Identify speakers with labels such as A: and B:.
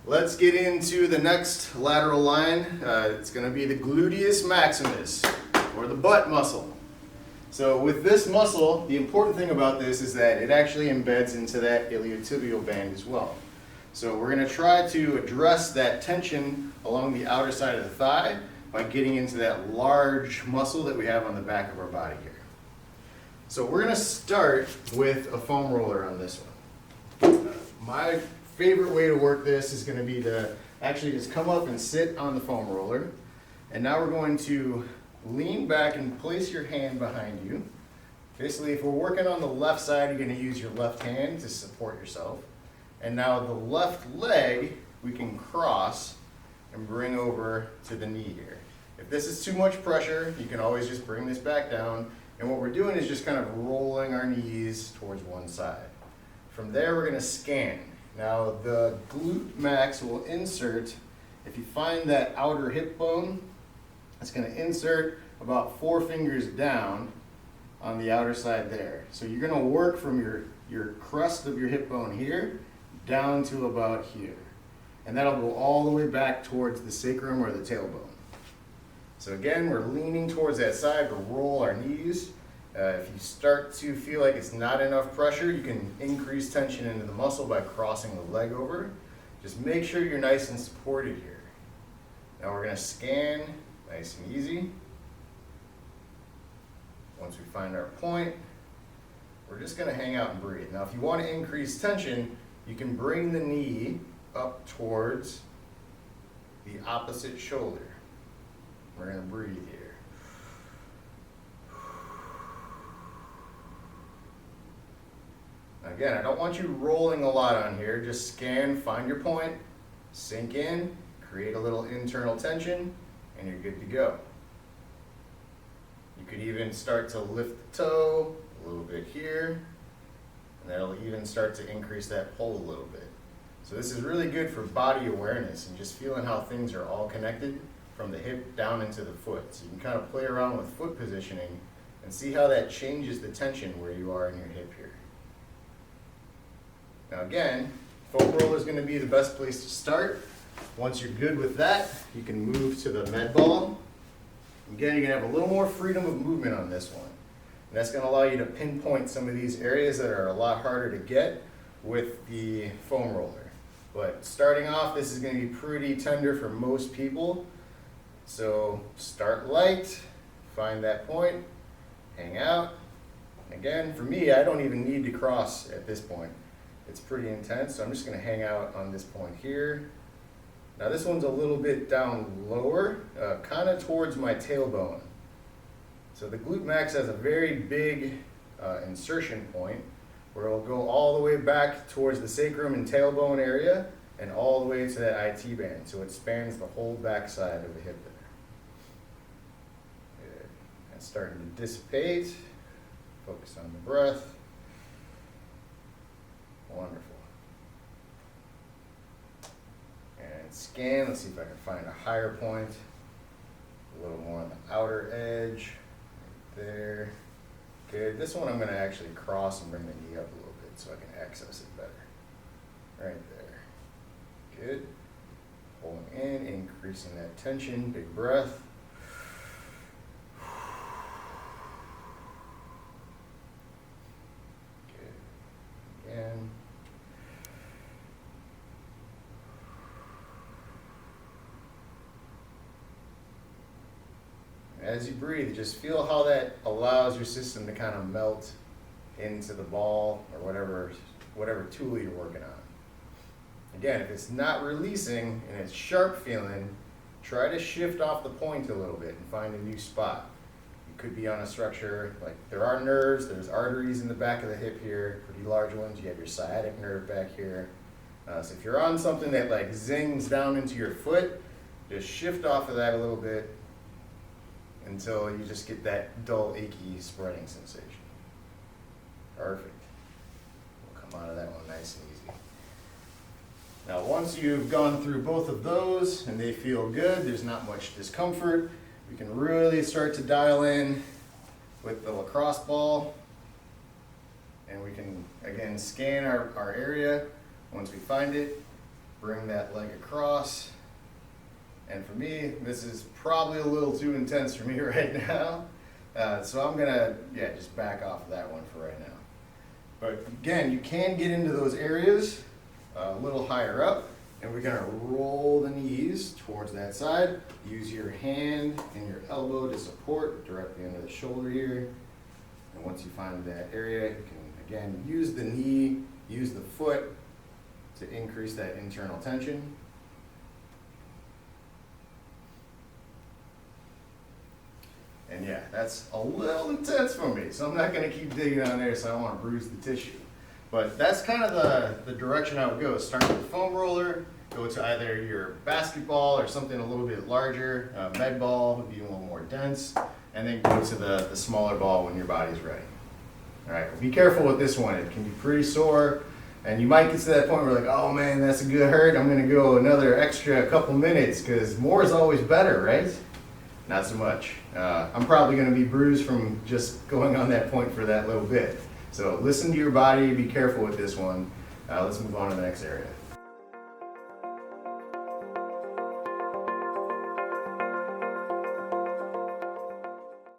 A: Let's get into the next lateral line. It's going to be the gluteus maximus, or the butt muscle. So with this muscle, the important thing about this is that it actually embeds into that iliotibial band as well. So we're going to try to address that tension along the outer side of the thigh by getting into that large muscle that we have on the back of our body here. So we're going to start with a foam roller on this one. My favorite way to work this is going to be to actually just come up and sit on the foam roller. And now we're going to lean back and place your hand behind you. Basically, if we're working on the left side, you're going to use your left hand to support yourself. And now the left leg, we can cross and bring over to the knee here. If this is too much pressure, you can always just bring this back down. And what we're doing is just kind of rolling our knees towards one side. From there, we're going to scan. Now the glute max will insert, if you find that outer hip bone, it's going to insert about 4 fingers down on the outer side there. So you're going to work from your crest of your hip bone here down to about here. And that'll go all the way back towards the sacrum or the tailbone. So again, we're leaning towards that side to roll our knees. If you start to feel like it's not enough pressure, you can increase tension into the muscle by crossing the leg over. Just make sure you're nice and supported here. Now we're going to scan nice and easy. Once we find our point, we're just going to hang out and breathe. Now if you want to increase tension, you can bring the knee up towards the opposite shoulder. We're going to breathe here. Again, I don't want you rolling a lot on here. Just scan, find your point, sink in, create a little internal tension, and you're good to go. You could even start to lift the toe a little bit here, and that'll even start to increase that pull a little bit. So this is really good for body awareness and just feeling how things are all connected from the hip down into the foot. So you can kind of play around with foot positioning and see how that changes the tension where you are in your hip here. Now again, foam roller is going to be the best place to start. Once you're good with that, you can move to the med ball. Again, you're going to have a little more freedom of movement on this one. And that's going to allow you to pinpoint some of these areas that are a lot harder to get with the foam roller. But starting off, this is going to be pretty tender for most people. So start light, find that point, hang out. And again, for me, I don't even need to cross at this point. It's pretty intense, so I'm just going to hang out on this point here. Now this one's a little bit down lower, kind of towards my tailbone. So the glute max has a very big insertion point where it'll go all the way back towards the sacrum and tailbone area and all the way to that IT band. So it spans the whole back side of the hip there. Good. That's starting to dissipate. Focus on the breath. Wonderful. And scan, let's see if I can find a higher point. A little more on the outer edge. Right there. Good. This one I'm going to actually cross and bring the knee up a little bit so I can access it better. Right there. Good. Pulling in, increasing that tension. Big breath. Good. Again. As you breathe, just feel how that allows your system to kind of melt into the ball or whatever tool you're working on. Again, if it's not releasing and it's sharp feeling, try to shift off the point a little bit and find a new spot. You could be on a structure, like there are nerves, there's arteries in the back of the hip here, pretty large ones. You have your sciatic nerve back here. So if you're on something that like zings down into your foot, just shift off of that a little bit until you just get that dull, achy, spreading sensation. Perfect. We'll come out of that one nice and easy. Now once you've gone through both of those and they feel good, there's not much discomfort, we can really start to dial in with the lacrosse ball. And we can, again, scan our area once we find it. bring that leg across. And for me, this is probably a little too intense for me right now. So I'm gonna, just back off of that one for right now. But again, you can get into those areas a little higher up, and we're gonna roll the knees towards that side. Use your hand and your elbow to support directly under the shoulder here. And once you find that area, you can again use the knee, use the foot to increase that internal tension. And yeah, that's a little intense for me, so I'm not going to keep digging on there, so I don't want to bruise the tissue. But that's kind of the direction I would go. Start with the foam roller, go to either your basketball or something a little bit larger, med ball would be a little more dense, and then go to the smaller ball when your body's ready. All right, be careful with this one. It can be pretty sore, and you might get to that point where you're like, oh man, that's a good hurt. I'm going to go another extra couple minutes because more is always better, right? Not so much. I'm probably going to be bruised from just going on that point for that little bit. So listen to your body, be careful with this one. Let's move on to the next area.